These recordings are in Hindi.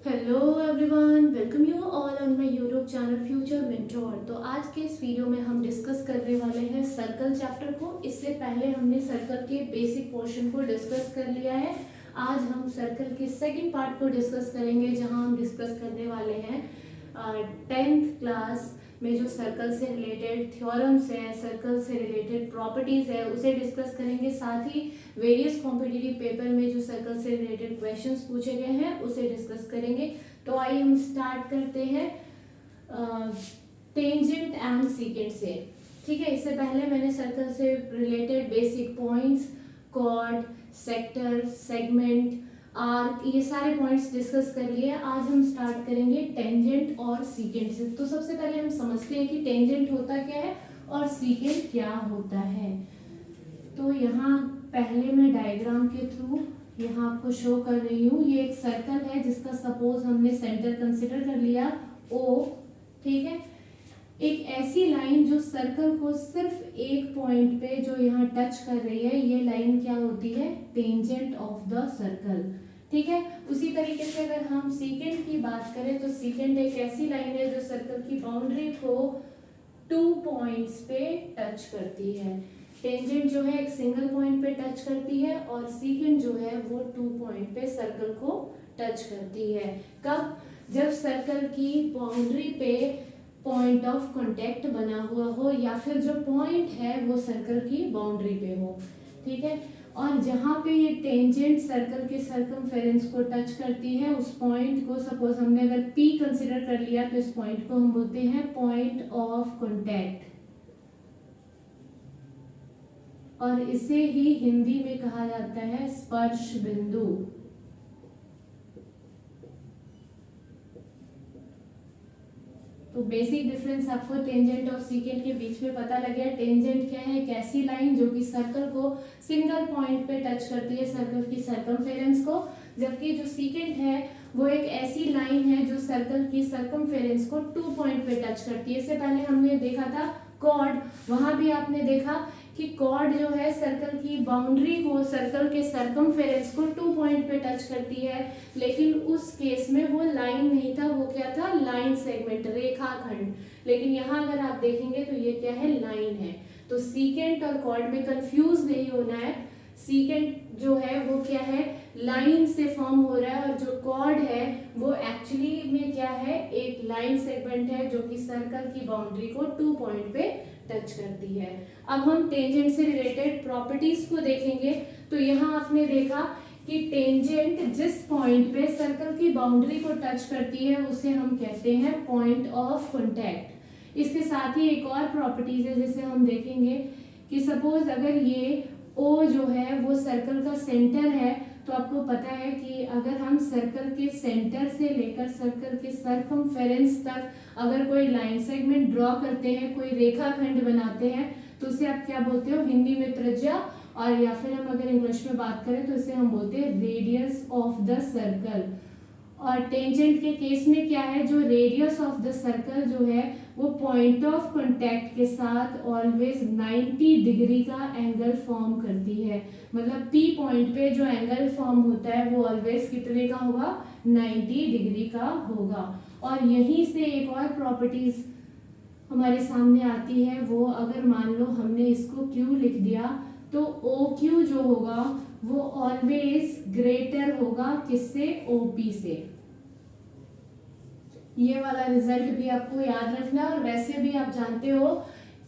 Hello everyone, welcome you all on my YouTube channel future mentor. तो आज के इस वीडियो में हम डिस्कस करने वाले हैं सर्कल चैप्टर को। इससे पहले हमने सर्कल के बेसिक पोर्शन को डिस्कस कर लिया है। आज हम सर्कल के सेकंड पार्ट को डिस्कस करेंगे, जहां हम डिस्कस करने वाले हैं 10th क्लास में जो सर्कल से रिलेटेड थ्योरम्स है, सर्कल से रिलेटेड प्रॉपर्टीज है, उसे डिस्कस करेंगे। साथ ही वेरियस कॉम्पिटिटिव पेपर में जो सर्कल से रिलेटेड क्वेश्चंस पूछे गए हैं उसे डिस्कस करेंगे। तो आइए हम स्टार्ट करते हैं टेंजेंट एंड सीकेंट से। ठीक है, इससे पहले मैंने सर्कल से related basic points, chord, sector, segment, arc, ये सारे पॉइंट्स डिस्कस कर लिए। आज हम स्टार्ट करेंगे टेंजेंट और सीकेंट से। तो सबसे पहले हम समझते हैं कि टेंजेंट होता क्या है और सीकेंट क्या होता है। तो यहाँ पहले मैं डायग्राम के थ्रू यहाँ आपको शो कर रही हूँ। ये एक सर्कल है जिसका सपोज हमने सेंटर कंसिडर कर लिया O। ठीक है, एक ऐसी लाइन जो सर्कल को सिर्फ एक पॉइंट पे जो यहाँ टच कर रही है, ये लाइन क्या होती है? Tangent of the circle. ठीक है, उसी तरीके से अगर हम सीकेंट की बात करें तो सीकेंट एक ऐसी लाइन है जो सर्कल की बाउंड्री को 2 पॉइंट्स पे टच करती है। टेंजेंट जो है एक सिंगल पॉइंट पे टच करती है और सीकेंट जो है वो 2 पॉइंट पे सर्कल को टच करती है। कब? जब सर्कल की बाउंड्री पे पॉइंट ऑफ कांटेक्ट बना हुआ हो या फिर जो पॉइंट है वो सर्कल की बाउंड्री पे हो। ठीक है, और जहां पे ये टेंजेंट सर्कल के सर्कमफेरेंस को टच करती है, उस पॉइंट को सपोज हमने अगर P कंसिडर कर लिया तो इस पॉइंट को हम बोलते हैं पॉइंट ऑफ कांटेक्ट, और इसे ही हिंदी में कहा जाता है स्पर्श बिंदु। तो बेसिक डिफरेंस आपको टेंजेंट और सीकेंट के बीच में पता लग गया। टेंजेंट क्या है? एक ऐसी लाइन जो कि सर्कल को सिंगल पॉइंट पे टच करती है, सर्कल की सर्कमफेरेंस को। जबकि जो सीकेंट है वो एक ऐसी लाइन है जो सर्कल की सर्कमफेरेंस को 2 पॉइंट पे टच करती है। इससे पहले हमने देखा था कॉर्ड, वहां भी आपने देखा कि कॉर्ड जो है सर्कल की बाउंड्री को, सर्कल के सर्कमफेरेंस को 2 पॉइंट पे टच करती है, लेकिन उस केस में वो लाइन नहीं था, वो क्या था? लाइन सेगमेंट, रेखाखंड। लेकिन यहाँ अगर आप देखेंगे तो ये क्या है? लाइन है। तो सीकेंट और कॉर्ड में कंफ्यूज नहीं होना है। सीकेंट जो है वो क्या है? लाइन से फॉर्म हो रहा है, और जो कॉर्ड है वो एक्चुअली में क्या है? एक लाइन सेगमेंट है जो कि सर्कल की बाउंड्री को 2 पॉइंट पे टच करती है। अब हम टेंजेंट से रिलेटेड प्रॉपर्टीज को देखेंगे। तो यहाँ आपने देखा कि टेंजेंट जिस पॉइंट पे सर्कल की बाउंड्री को टच करती है उसे हम कहते हैं पॉइंट ऑफ कांटेक्ट। इसके साथ ही एक और प्रॉपर्टीज है जिसे हम देखेंगे कि सपोज अगर ये O जो है वो सर्कल का सेंटर है, तो आपको पता है कि अगर हम सर्कल के सेंटर से लेकर सर्कल के सर्कमफेरेंस तक अगर कोई लाइन सेगमेंट ड्रॉ करते हैं, कोई रेखाखंड बनाते हैं, तो उसे आप क्या बोलते हो? हिंदी में त्रिज्या, और या फिर हम अगर इंग्लिश में बात करें तो इसे हम बोलते हैं रेडियस ऑफ द सर्कल। और टेंजेंट के केस में क्या है? जो रेडियस ऑफ द सर्कल जो है वो पॉइंट ऑफ कांटेक्ट के साथ ऑलवेज 90 डिग्री का एंगल फॉर्म करती है। मतलब P पॉइंट पे जो एंगल फॉर्म होता है वो ऑलवेज कितने का होगा? 90 डिग्री का होगा। और यहीं से एक और प्रॉपर्टीज हमारे सामने आती है, वो अगर मान लो हमने इसको Q लिख दिया तो OQ जो होगा वो ऑलवेज ग्रेटर होगा किससे? OP से। ये वाला रिजल्ट भी आपको याद रखना है। और वैसे भी आप जानते हो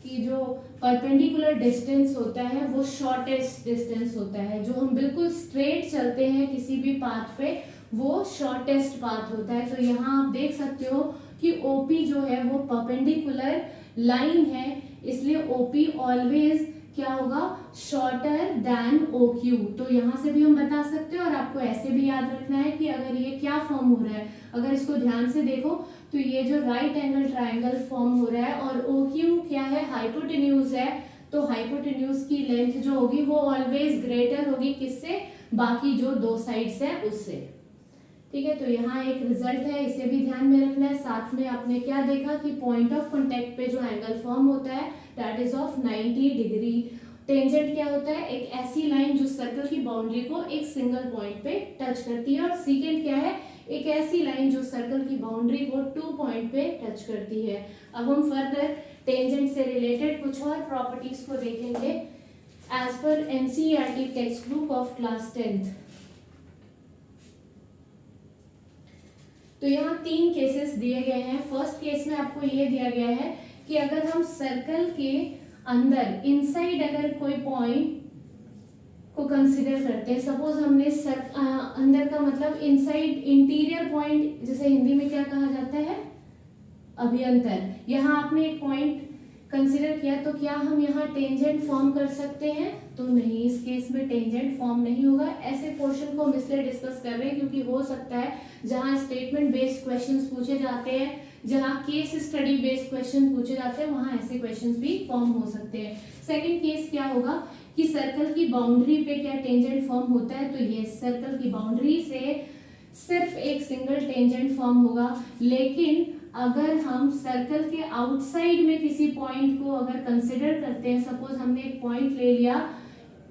कि जो परपेंडिकुलर डिस्टेंस होता है वो शॉर्टेस्ट डिस्टेंस होता है। जो हम बिल्कुल स्ट्रेट चलते हैं किसी भी पाथ पे, वो शॉर्टेस्ट पाथ होता है। तो यहाँ आप देख सकते हो कि OP जो है वो परपेंडिकुलर लाइन है, इसलिए OP ऑलवेज क्या होगा? Shorter than OQ। तो यहाँ से भी हम बता सकते हैं। और आपको ऐसे भी याद रखना है कि अगर ये क्या फॉर्म हो रहा है, अगर इसको ध्यान से देखो तो ये जो राइट एंगल ट्राइंगल फॉर्म हो रहा है, और OQ क्या है? हाइपोटेन्यूज है। तो हाइपोटेन्यूज की लेंथ जो होगी वो ऑलवेज ग्रेटर होगी किससे? बाकी जो 2 साइड्स है उससे। ठीक है, तो यहाँ एक रिजल्ट है, इसे भी ध्यान में रखना है। साथ में आपने क्या देखा कि पॉइंट ऑफ कांटेक्ट पे जो एंगल फॉर्म होता है that is of 90 degree. Tangent क्या होता है? एक ऐसी लाइन जो सर्कल की बाउंड्री को एक सिंगल पॉइंट पे टच करती है। और सीकेंट क्या है? एक ऐसी लाइन जो सर्कल की बाउंड्री को 2 पॉइंट पे टच करती है। अब हम फर्दर टेंजेंट से रिलेटेड कुछ और प्रॉपर्टीज को देखेंगे एज पर NCERT text book of class 10th। तो यहाँ 3 केसेस दिए गए हैं। फर्स्ट केस में आपको ये दिया गया है कि अगर हम सर्कल के अंदर इनसाइड अगर कोई पॉइंट को कंसीडर करते हैं, सपोज हमने अंदर का मतलब इनसाइड इंटीरियर पॉइंट, जैसे हिंदी में क्या कहा जाता है, अभ्यंतर। यहाँ आपने एक पॉइंट कंसीडर किया तो क्या हम यहाँ टेंजेंट फॉर्म कर सकते हैं? तो नहीं, इस केस में टेंजेंट फॉर्म नहीं होगा। ऐसे पोर्शन को हम इसलिए डिस्कस कर रहे हैं क्योंकि हो सकता है जहाँ स्टेटमेंट बेस्ड क्वेश्चंस पूछे जाते हैं, जहाँ केस स्टडी बेस्ड क्वेश्चन पूछे जाते हैं, वहां ऐसे क्वेश्चंस भी फॉर्म हो सकते हैं। सेकंड केस क्या होगा कि सर्कल की बाउंड्री पे क्या टेंजेंट फॉर्म होता है? तो ये सर्कल की बाउंड्री से सिर्फ एक सिंगल टेंजेंट फॉर्म होगा। लेकिन अगर हम सर्कल के आउटसाइड में किसी पॉइंट को अगर कंसिडर करते हैं, सपोज हमने एक पॉइंट ले लिया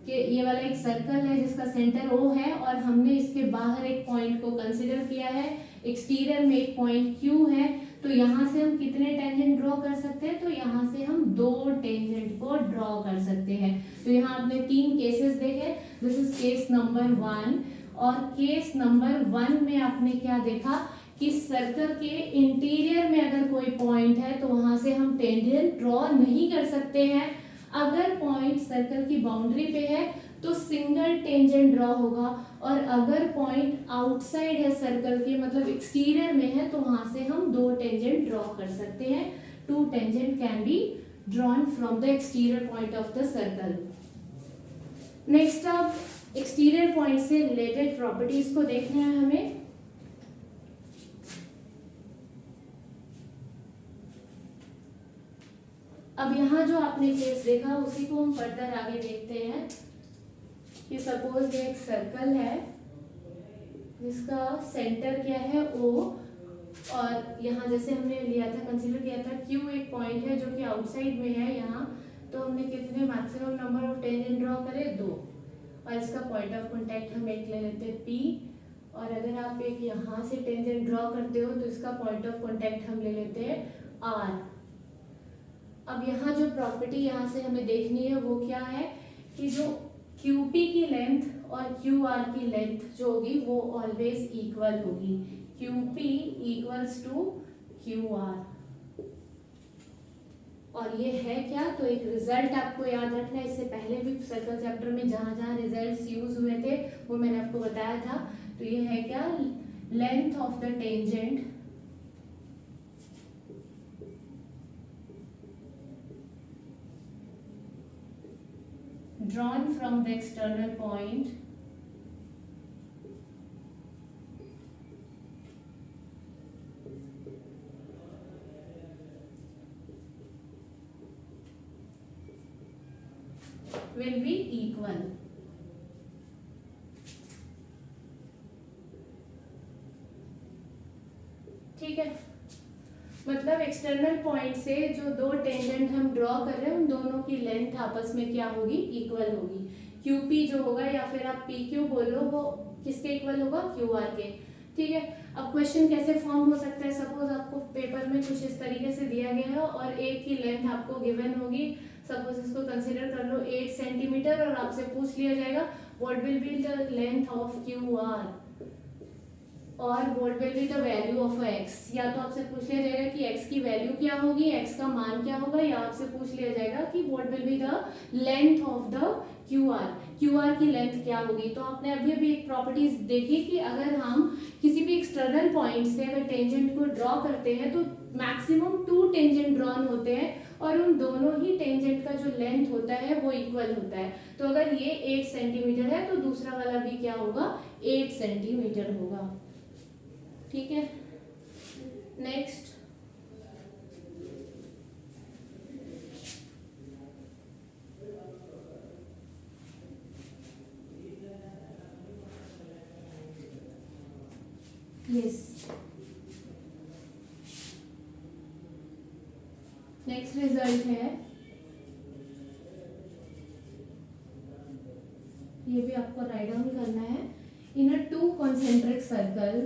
कि ये वाला एक सर्कल है जिसका सेंटर O है और हमने इसके बाहर एक पॉइंट को कंसिडर किया है, एक्सटीरियर में एक पॉइंट Q है, तो यहाँ से हम कितने टेंजेंट ड्रॉ कर सकते हैं? तो यहाँ से हम 2 टेंजेंट को ड्रॉ कर सकते हैं। तो यहाँ आपने 3 केसेस देखे, दिस इज केस नंबर 1। और केस नंबर 1 में आपने क्या देखा कि सर्कल के इंटीरियर में अगर कोई पॉइंट है तो वहां से हम टेंजेंट ड्रॉ नहीं कर सकते हैं। अगर पॉइंट सर्कल की बाउंड्री पे है तो सिंगल टेंजेंट ड्रॉ होगा, और अगर पॉइंट आउटसाइड है सर्कल के मतलब एक्सटीरियर में है तो वहां से हम 2 टेंजेंट ड्रॉ कर सकते हैं। 2 tangent can be drawn from the exterior point of the circle. Next अब एक्सटीरियर पॉइंट से रिलेटेड प्रॉपर्टीज को देखना है हमें। अब यहाँ जो आपने केस देखा उसी को हम फर्दर आगे देखते हैं कि सपोज ये एक सर्कल है जिसका सेंटर क्या है O, और यहाँ जैसे हमने लिया था, कंसीडर किया था Q एक पॉइंट है जो कि आउटसाइड में है यहाँ, तो हमने कितने maximum number of tangent draw करे? 2, और इसका पॉइंट ऑफ कांटेक्ट हम एक ले लेते हैं P, और अगर आप एक यहाँ से टेंजेंट ड्रॉ करते हो तो इसका पॉइंट ऑफ कांटेक्ट हम ले लेते हैं R। अब यहाँ जो प्रॉपर्टी यहाँ से हमें देखनी है वो क्या है कि जो QP की लेंथ और QR की लेंथ जो होगी वो ऑलवेज इक्वल होगी। QP equals to QR। और ये है क्या? तो एक रिजल्ट आपको याद रखना है, इससे पहले भी सर्कल चैप्टर में जहां जहां रिजल्ट्स यूज हुए थे वो मैंने आपको बताया था। तो ये है क्या? Length of the tangent drawn from the external point will be equal। ठीक है, मतलब एक्सटर्नल पॉइंट से जो 2 टेंजेंट हम ड्रॉ कर रहे हैं उन दोनों की लेंथ आपस में क्या होगी? इक्वल होगी। QP जो होगा या फिर आप PQ बोलो वो किसके इक्वल होगा? QR के। ठीक है, अब क्वेश्चन कैसे फॉर्म हो सकता है? सपोज आपको पेपर में कुछ इस तरीके से दिया गया है और एक की लेंथ आपको गिवन होगी, सपोज इसको कंसिडर कर लो 8 सेंटीमीटर, और आपसे पूछ लिया जाएगा what will be the length of QR और what will be the value of x। या तो आपसे पूछ लिया जाएगा कि x की वैल्यू क्या होगी, x का मान क्या होगा, या आपसे पूछ लिया जाएगा कि what will be the length of the QR की लेंथ क्या होगी। तो आपने अभी अभी एक प्रॉपर्टीज देखी कि अगर हम किसी भी एक्सटर्नल पॉइंट से अगर टेंजेंट को ड्रॉ करते हैं तो मैक्सिमम 2 टेंजेंट ड्रॉन होते हैं और उन दोनों ही टेंजेंट का जो लेंथ होता है वो इक्वल होता है। तो अगर ये 8 सेंटीमीटर है तो दूसरा वाला भी क्या होगा? 8 सेंटीमीटर होगा। ठीक है, नेक्स्ट नेक्स्ट रिजल्ट है, ये भी आपको राइट डाउन करना है। इन अ 2 concentric circle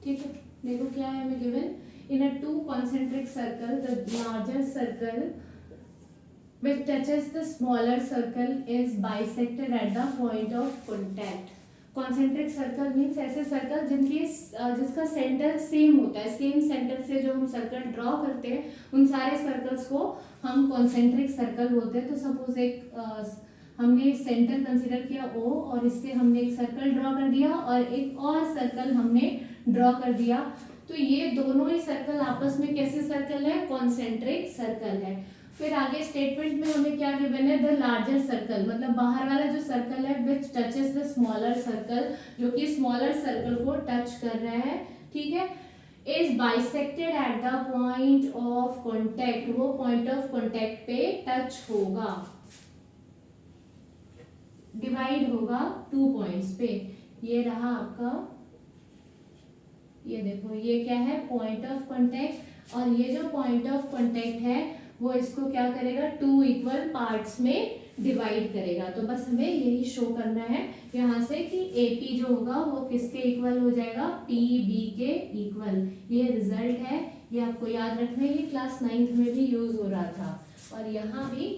ठीक है, देखो क्या है हमें given, in a to concentric circle the larger circle which touches the smaller circle is bisected at the point of contact. Concentric circle means ऐसे सर्कल जिनके जिसका सेंटर सेम होता है, सेम सेंटर से जो हम सर्कल ड्रॉ करते हैं उन सारे सर्कल्स को हम कॉन्सेंट्रिक सर्कल बोलते हैं। तो सपोज एक हमने सेंटर कंसीडर किया O और इससे हमने एक सर्कल ड्रॉ कर दिया और एक और सर्कल हमने ड्रॉ कर दिया, तो ये दोनों ही सर्कल आपस में कैसे सर्कल है, कॉन्सेंट्रिक सर्कल है। फिर आगे स्टेटमेंट में हमें क्या गिवन है, द लार्जर सर्कल, मतलब बाहर वाला जो सर्कल है विच टचेस द स्मॉलर सर्कल, जो कि स्मॉलर सर्कल को टच कर रहा है, ठीक है, is bisected at the point of contact, वो पॉइंट ऑफ कॉन्टेक्ट पे टच होगा, डिवाइड होगा 2 पॉइंट्स पे। ये रहा आपका, ये देखो ये क्या है, पॉइंट ऑफ कॉन्टेक्ट, और ये जो पॉइंट ऑफ कॉन्टेक्ट है वो इसको क्या करेगा, 2 इक्वल पार्ट्स में डिवाइड करेगा। तो बस हमें यही शो करना है यहाँ से कि AP जो होगा वो किसके इक्वल हो जाएगा, PB के इक्वल। ये रिजल्ट है, ये आपको याद रखना है, ये क्लास 9th में भी यूज हो रहा था और यहाँ भी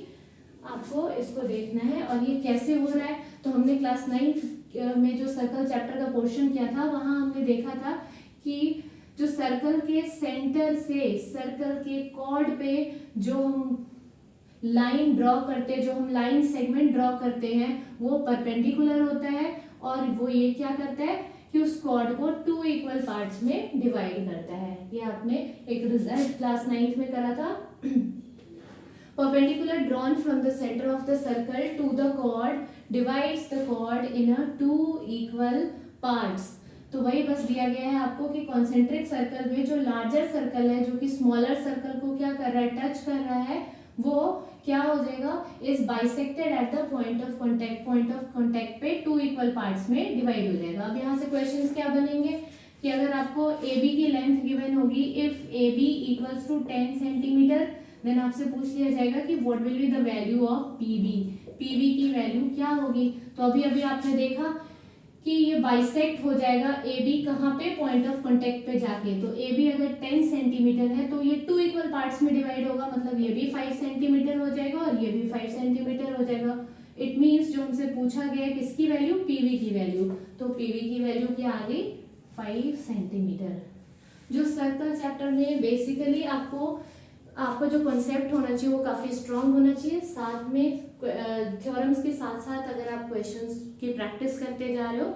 आपको इसको देखना है। और ये कैसे हो रहा है, तो हमने क्लास 9th में जो सर्कल चैप्टर का पोर्शन किया था वहां हमने देखा था कि जो सर्कल के सेंटर से सर्कल के कॉर्ड पे जो हम लाइन ड्रॉ करते हैं, जो हम लाइन सेगमेंट ड्रॉ करते हैं वो परपेंडिकुलर होता है, और वो ये क्या करता है कि उस कॉर्ड को 2 इक्वल पार्ट्स में डिवाइड करता है। ये आपने एक रिजल्ट क्लास 9th में करा था। Perpendicular drawn from the center of the circle to the chord divides the chord in a 2 equal parts. तो वही बस दिया गया है आपको कि कॉन्सेंट्रिक सर्कल में जो लार्जर सर्कल है जो कि स्मॉलर सर्कल को क्या कर रहा है, टच कर रहा है, वो क्या हो जाएगा, is bisected at the point of contact, point of contact पे 2 इक्वल पार्ट्स में डिवाइड हो जाएगा। अब यहाँ से क्वेश्चंस क्या बनेंगे कि अगर आपको AB की लेंथ गिवन होगी, if AB equals to 10 centimetre, then आपसे पूछ लिया जाएगा कि what will be the value of PB की वैल्यू क्या होगी। तो अभी अभी आपने देखा कि ये बाइसेक्ट हो जाएगा AB कहाँ पे, पॉइंट ऑफ कांटेक्ट पे जाके। तो AB अगर 10 सेंटीमीटर है तो ये 2 इक्वल पार्ट्स में डिवाइड होगा, मतलब ये भी 5 सेंटीमीटर हो जाएगा और ये भी 5 सेंटीमीटर हो जाएगा। इट मीन्स जो हमसे पूछा गया है किसकी वैल्यू, PB की वैल्यू, तो PB की वैल्यू क्या आ गई, 5 सेंटीमीटर। जो सर्कल चैप्टर में बेसिकली आपको जो कॉन्सेप्ट होना चाहिए वो काफ़ी स्ट्रांग होना चाहिए, साथ में थ्योरम्स के साथ साथ अगर आप क्वेश्चंस की प्रैक्टिस करते जा रहे हो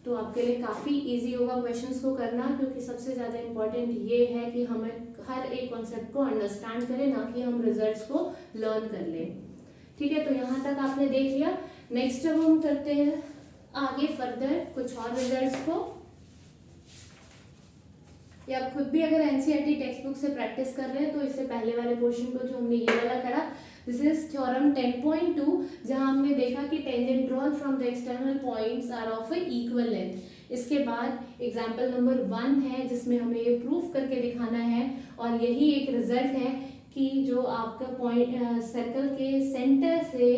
तो आपके लिए काफ़ी इजी होगा क्वेश्चंस को करना, क्योंकि सबसे ज़्यादा इम्पोर्टेंट ये है कि हमें हर एक कॉन्सेप्ट को अंडरस्टैंड करें, ना कि हम रिजल्ट्स को लर्न कर लें। ठीक है, तो यहाँ तक आपने देख लिया। नेक्स्ट अब हम करते हैं आगे फर्दर कुछ और रिजल्ट्स को, या आप खुद भी अगर एनसीईआरटी टेक्स्ट बुक से प्रैक्टिस कर रहे हैं तो इससे पहले वाले पोर्शन को जो हमने ये वाला करा, दिस इज थ्योरम 10.2, जहां हमने देखा कि tangent drawn from the external points are of equal length. इसके बाद एग्जांपल नंबर 1 है जिसमें हमें ये प्रूफ करके दिखाना है, और यही एक रिजल्ट है कि जो आपका पॉइंट सर्कल के सेंटर से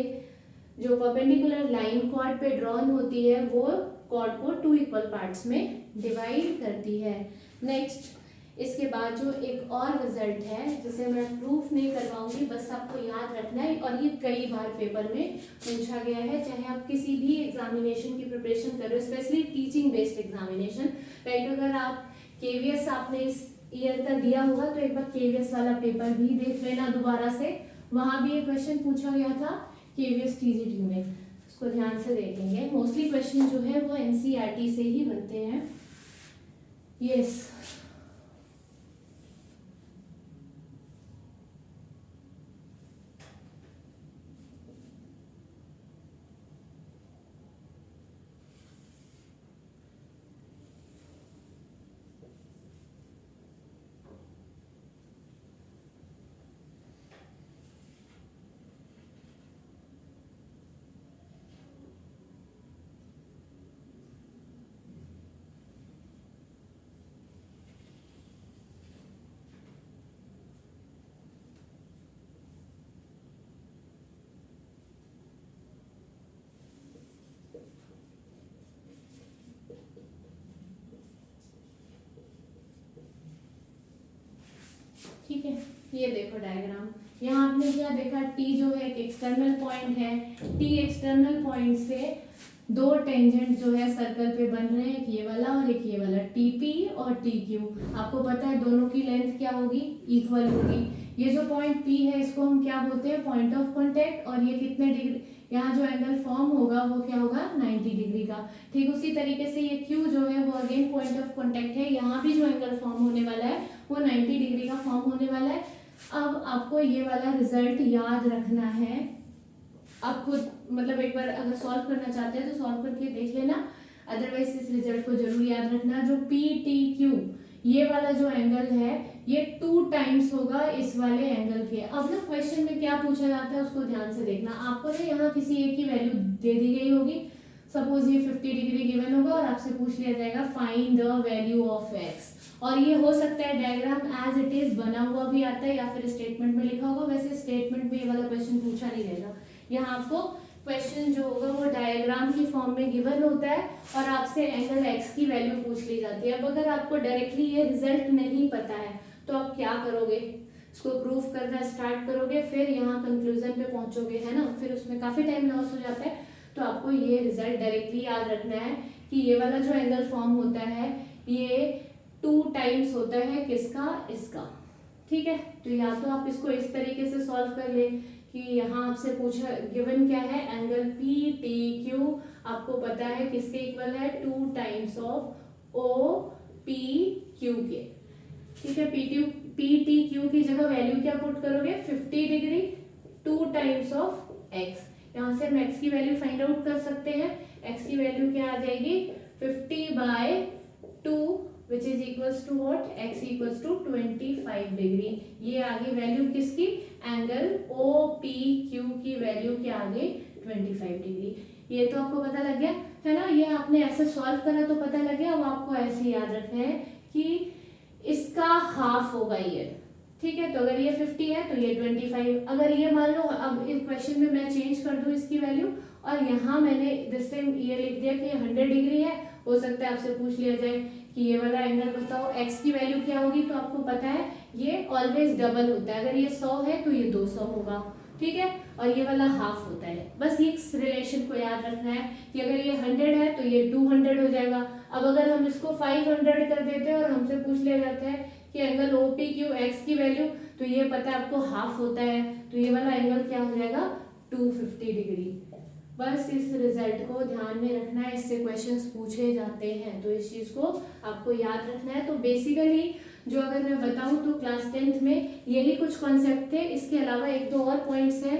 जो परपेंडिकुलर लाइन कॉर्ड पे ड्रॉन होती है वो कॉर्ड को 2 इक्वल पार्ट्स में डिवाइड करती है। नेक्स्ट इसके बाद जो एक और रिजल्ट है जिसे मैं प्रूफ नहीं करवाऊंगी, बस आपको याद रखना है, और ये कई बार पेपर में पूछा गया है, चाहे आप किसी भी एग्जामिनेशन की प्रिपरेशन कर रहे हो, specially teaching based examination. Right, अगर आप केवीएस आपने इस ईयर का दिया होगा तो एक बार केवीएस वाला पेपर भी देख लेना दोबारा से, वहां भी एक क्वेश्चन पूछा गया था केवीएस टीजीटी में, उसको ध्यान से देखेंगे। मोस्टली क्वेश्चन जो है वो एनसीईआरटी से ही बनते हैं। यस, ठीक है, ये देखो डायग्राम, यहाँ आपने क्या देखा, टी जो है एक एक्सटर्नल पॉइंट है, टी एक्सटर्नल पॉइंट से दो टेंजेंट जो है सर्कल पे बन रहे हैं, एक ये वाला और एक ये वाला, टी पी और टी क्यू। आपको पता है दोनों की लेंथ क्या होगी, इक्वल होगी। ये जो पॉइंट पी है इसको हम क्या बोलते हैं, पॉइंट ऑफ कॉन्टेक्ट, और ये कितने डिग्री, यहाँ जो एंगल फॉर्म होगा वो क्या होगा, 90 डिग्री का। ठीक उसी तरीके से ये क्यू जो है वो अगेन पॉइंट ऑफ कॉन्टेक्ट है, यहाँ भी जो एंगल फॉर्म होने वाला है वो 90 डिग्री का फॉर्म होने वाला है। अब आपको ये वाला रिजल्ट याद रखना है, आप खुद मतलब एक बार अगर सॉल्व करना चाहते हैं तो सॉल्व करके देख लेना, अदरवाइज इस रिजल्ट को जरूर याद रखना। जो पी टी क्यू ये वाला जो एंगल है ये 2 टाइम्स होगा इस वाले एंगल के। अब ना क्वेश्चन में क्या पूछा जाता है उसको ध्यान से देखना। आपको ना यहाँ किसी एक की वैल्यू दे दी गई होगी, सपोज ये 50 डिग्री गिवन होगा और आपसे पूछ लिया जाएगा find the value of x, और ये हो सकता है डायग्राम एज इट इज बना हुआ भी आता है या फिर स्टेटमेंट में लिखा होगा। वैसे स्टेटमेंट में ये वाला क्वेश्चन पूछा नहीं रहेगा, यहाँ आपको क्वेश्चन जो होगा वो डायग्राम की फॉर्म में गिवन होता है और आपसे एंगल एक्स की वैल्यू पूछ ली जाती है। अब अगर आपको डायरेक्टली ये रिजल्ट नहीं पता है तो आप क्या करोगे, इसको प्रूफ करना स्टार्ट करोगे, फिर यहाँ कंक्लूजन पे पहुंचोगे, है ना, फिर उसमें काफी टाइम लॉस हो जाता है। तो आपको ये रिजल्ट डायरेक्टली याद रखना है कि ये वाला जो एंगल फॉर्म होता है ये 2 टाइम्स होता है किसका, इसका। ठीक है, तो या तो आप इसको इस तरीके से सॉल्व कर ले कि यहाँ आपसे पूछा गिवन क्या है, एंगल पी टी क्यू आपको पता है किसके इक्वल है, 2 times of O P Q के। ठीक है, पी टी क्यू की जगह वैल्यू क्या पुट करोगे, 50 डिग्री 2 टाइम्स ऑफ एक्स। यहाँ से हम एक्स की वैल्यू फाइंड आउट कर सकते हैं। एक्स की वैल्यू क्या आ जाएगी, 50/2 which is equals to what, x equals to 25 degree. ये आगे वैल्यू किसकी, एंगल ओ पी क्यू की वैल्यू क्या आ गई, 25 डिग्री। ये तो आपको पता लग गया है ना, ये आपने ऐसे सॉल्व करा तो पता लग गया। अब आपको ऐसे याद रखना है कि इसका हाफ होगा ये। ठीक है, तो अगर ये 50 है तो ये 25, अगर ये मान लो अब इस क्वेश्चन में मैं चेंज कर दूं इसकी वैल्यू और यहाँ मैंने दिस टाइम ये लिख दिया कि ये 100 डिग्री है, हो सकता है आपसे पूछ लिया जाए कि ये वाला एंगल बताओ एक्स की वैल्यू क्या होगी, तो आपको पता है ये ऑलवेज डबल होता है, अगर ये 100 है तो ये 200 होगा। ठीक है, और ये वाला हाफ होता है। बस इस रिलेशन को याद रखना है कि अगर ये 100 है तो ये 200 हो जाएगा। अब अगर हम इसको 500 कर देते हैं और हमसे पूछ लिया जाता है कि angle O P Q x की वैल्यू, तो ये पता है आपको हाफ होता है, तो ये वाला एंगल क्या हो जाएगा, 250 डिग्री। बस इस रिजल्ट को ध्यान में रखना है, इससे क्वेश्चंस पूछे जाते हैं, तो इस चीज को आपको याद रखना है। तो बेसिकली जो अगर मैं बताऊं तो क्लास 10th में यही कुछ कॉन्सेप्ट थे, इसके अलावा 1-2 और पॉइंट्स हैं